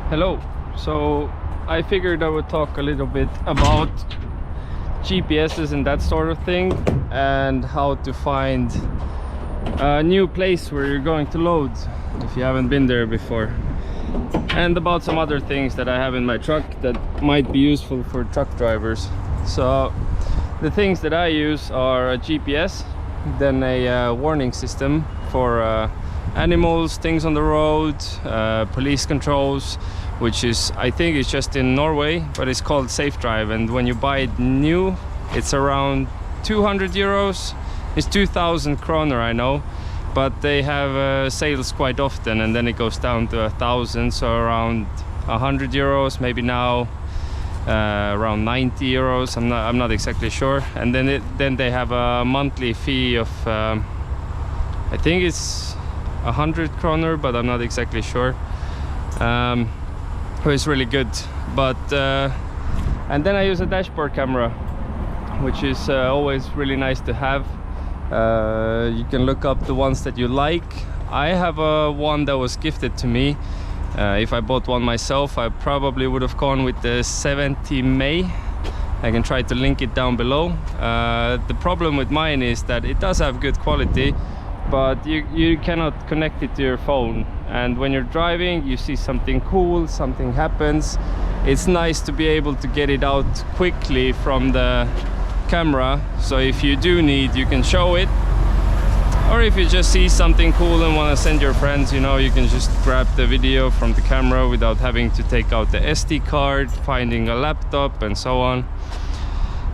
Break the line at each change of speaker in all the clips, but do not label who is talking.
Hello. So I figured I would talk a little bit about GPSs and that sort of thing, and how to find a new place where you're going to load if you haven't been there before, and about some other things that I have in my truck that might be useful for truck drivers. So the things that I use are a GPS, then a warning system for animals, things on the road, police controls, which is, I think it's just in Norway, but it's called Safe Drive, and when you buy it new it's around 200 euros. It's 2,000 kroner, I know, but they have sales quite often, and then it goes down to 1,000, so around 100 euros, maybe now around 90 euros. I'm not exactly sure. And then they have a monthly fee of I think it's 100 kroner, but I'm not exactly sure. It's really good. But and then I use a dashboard camera, which is always really nice to have. You can look up the ones that you like. I have one that was gifted to me. If I bought one myself, I probably would have gone with the 70 May. I can try to link it down below. The problem with mine is that it does have good quality, but you cannot connect it to your phone, and when you're driving you see something cool, something happens, it's nice to be able to get it out quickly from the camera. So if you do need, you can show it, or if you just see something cool and want to send your friends, you know, you can just grab the video from the camera without having to take out the SD card, finding a laptop and so on.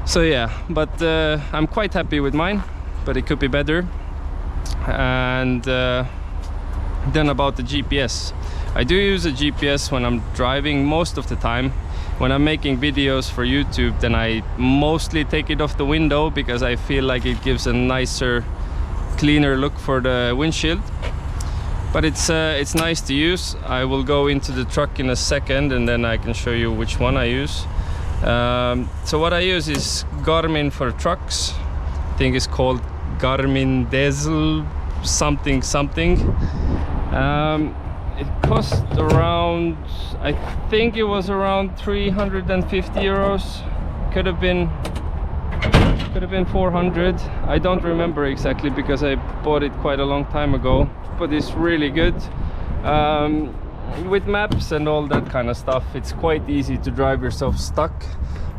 So yeah, but I'm quite happy with mine, but it could be better. And then about the GPS, I do use a GPS when I'm driving most of the time. When I'm making videos for YouTube, then I mostly take it off the window, because I feel like it gives a nicer, cleaner look for the windshield. But it's nice to use. I will go into the truck in a second, and then I can show you which one I use. So what I use is Garmin for trucks. I think it's called Garmin Diesel something. It cost around, I think it was around 350 euros. Could have been 400. I don't remember exactly, because I bought it quite a long time ago, but it's really good. With maps and all that kind of stuff, it's quite easy to drive yourself stuck,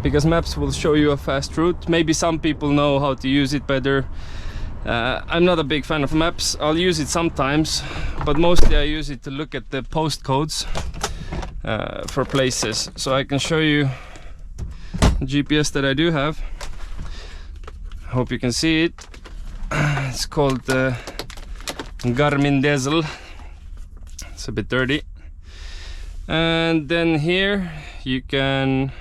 because maps will show you a fast route. Maybe some people know how to use it better. I'm not a big fan of maps. I'll use it sometimes, but mostly I use it to look at the postcodes for places. So I can show you the GPS that I do have. I hope you can see it. It's called Garmin Diesel. It's a bit dirty. And then here you can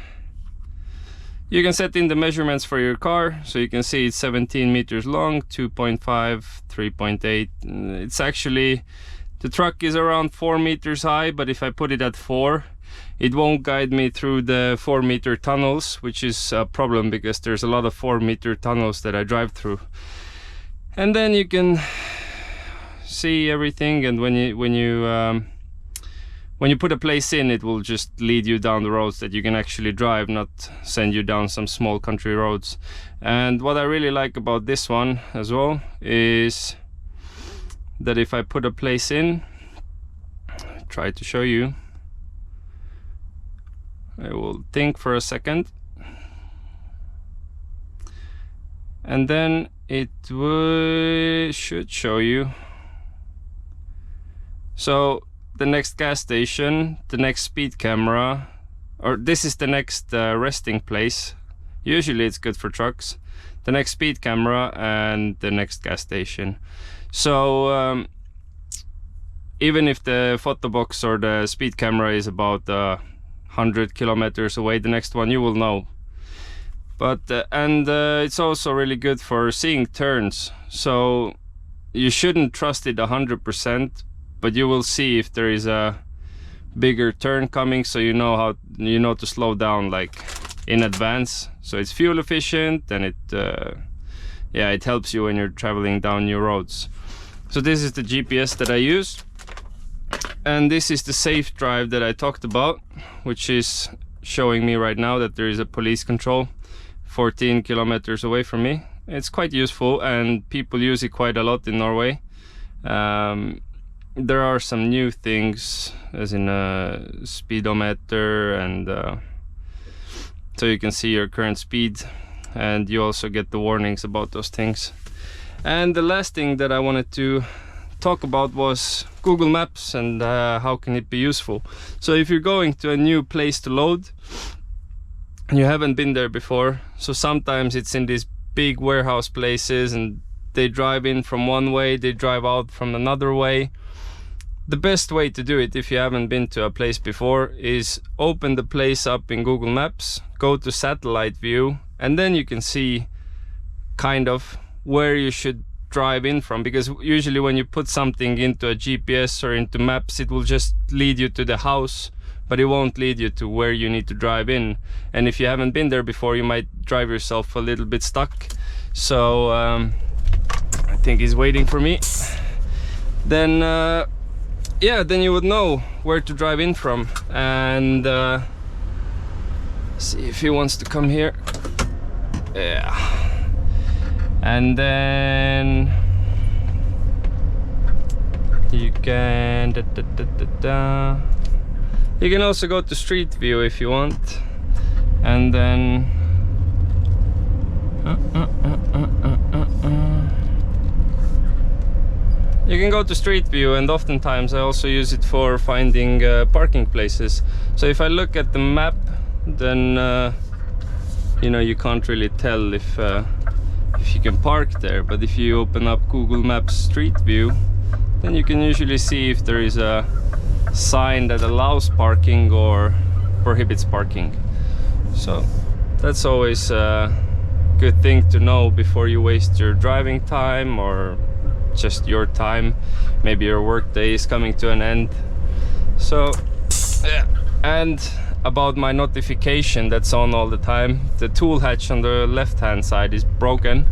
set in the measurements for your car. So you can see it's 17 meters long, 2.5, 3.8. It's actually, the truck is around 4 meters high, but if I put it at 4, it won't guide me through the 4-meter tunnels, which is a problem, because there's a lot of 4-meter tunnels that I drive through. And then you can see everything, and when you put a place in, it will just lead you down the roads that you can actually drive, not send you down some small country roads. And what I really like about this one as well is that if I put a place in, try to show you, I will think for a second, and then it should show you. So the next gas station, the next speed camera, or this is the next resting place. Usually it's good for trucks. The next speed camera and the next gas station. So even if the photo box or the speed camera is about 100 kilometers away, the next one you will know. But it's also really good for seeing turns. So you shouldn't trust it 100%, but you will see if there is a bigger turn coming, so you know to slow down like in advance. So it's fuel efficient, and it helps you when you're traveling down new roads. So this is the GPS that I use. And this is the safe drive that I talked about, which is showing me right now that there is a police control 14 kilometers away from me. It's quite useful and people use it quite a lot in Norway. There are some new things, as in a speedometer, and so you can see your current speed, and you also get the warnings about those things. And the last thing that I wanted to talk about was Google Maps and how can it be useful. So if you're going to a new place to load, you haven't been there before, so sometimes it's in these big warehouse places and they drive in from one way, they drive out from another way. The best way to do it, if you haven't been to a place before, is open the place up in Google Maps, go to satellite view, and then you can see kind of where you should drive in from, because usually when you put something into a GPS or into maps, it will just lead you to the house, but it won't lead you to where you need to drive in. And if you haven't been there before, you might drive yourself a little bit stuck. So I think he's waiting for me. Then yeah, then you would know where to drive in from. And see if he wants to come here. Yeah. And then you can you can also go to Street View if you want, and then you can go to Street View, and oftentimes I also use it for finding parking places. So if I look at the map, then you know, you can't really tell if you can park there, but if you open up Google Maps Street View, then you can usually see if there is a sign that allows parking or prohibits parking. So that's always a good thing to know before you waste your driving time or just your time. Maybe your work day is coming to an end. So yeah. And about my notification that's on all the time, the tool hatch on the left hand side is broken,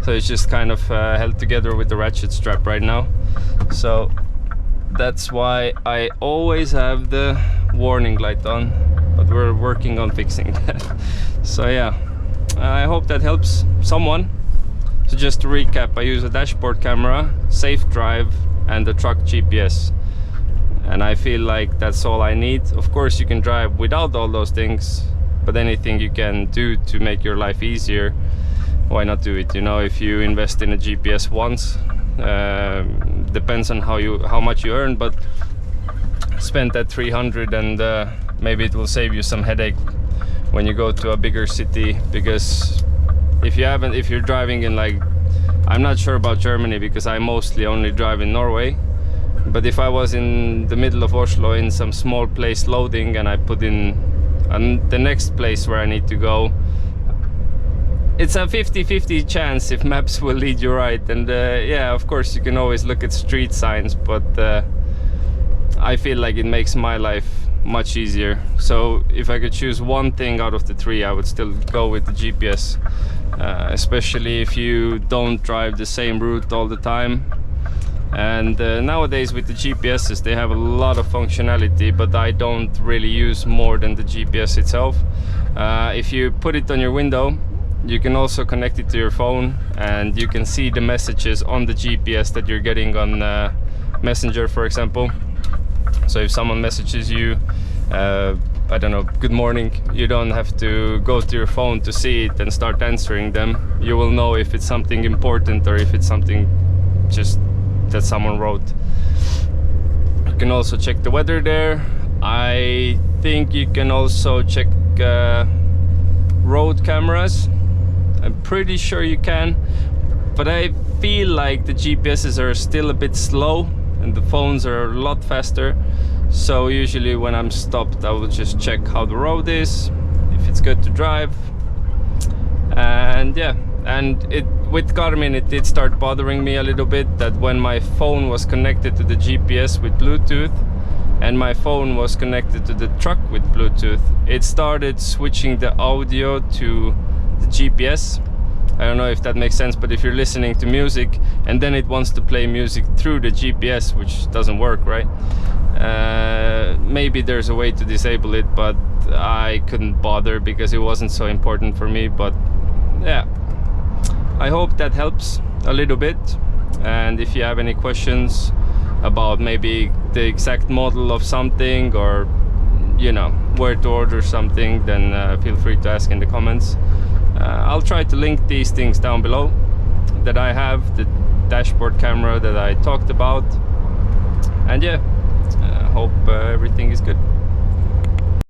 so it's just kind of held together with the ratchet strap right now. So that's why I always have the warning light on, but we're working on fixing that. So yeah, I hope that helps someone. So just to recap, I use a dashboard camera, safe drive, and the truck GPS, and I feel like that's all I need. Of course you can drive without all those things, but anything you can do to make your life easier, why not do it? You know, if you invest in a GPS once, depends on how much you earn, but spend that 300 and maybe it will save you some headache when you go to a bigger city. Because if you're driving in, like, I'm not sure about Germany because I mostly only drive in Norway, but if I was in the middle of Oslo in some small place loading and I put in the next place where I need to go, it's a 50-50 chance if maps will lead you right. And yeah, of course you can always look at street signs, but I feel like it makes my life much easier. So if I could choose one thing out of the three, I would still go with the GPS, especially if you don't drive the same route all the time. And nowadays with the GPSs, they have a lot of functionality, but I don't really use more than the GPS itself. If you put it on your window, you can also connect it to your phone, and you can see the messages on the GPS that you're getting on Messenger, for example. So if someone messages you, I don't know, good morning, you don't have to go to your phone to see it and start answering them. You will know if it's something important or if it's something just that someone wrote. You can also check the weather there. I think you can also check road cameras. I'm pretty sure you can, but I feel like the GPSs are still a bit slow and the phones are a lot faster. So usually when I'm stopped, I will just check how the road is, if it's good to drive. And yeah, and with Garmin it did start bothering me a little bit that when my phone was connected to the GPS with Bluetooth and my phone was connected to the truck with Bluetooth, it started switching the audio to the GPS. I don't know if that makes sense, but if you're listening to music and then it wants to play music through the GPS, which doesn't work, right? Maybe there's a way to disable it, but I couldn't bother because it wasn't so important for me. But yeah, I hope that helps a little bit. And if you have any questions about maybe the exact model of something, or you know, where to order something, then feel free to ask in the comments. I'll try to link these things down below that I have, the dashboard camera that I talked about. And yeah, hope everything is good.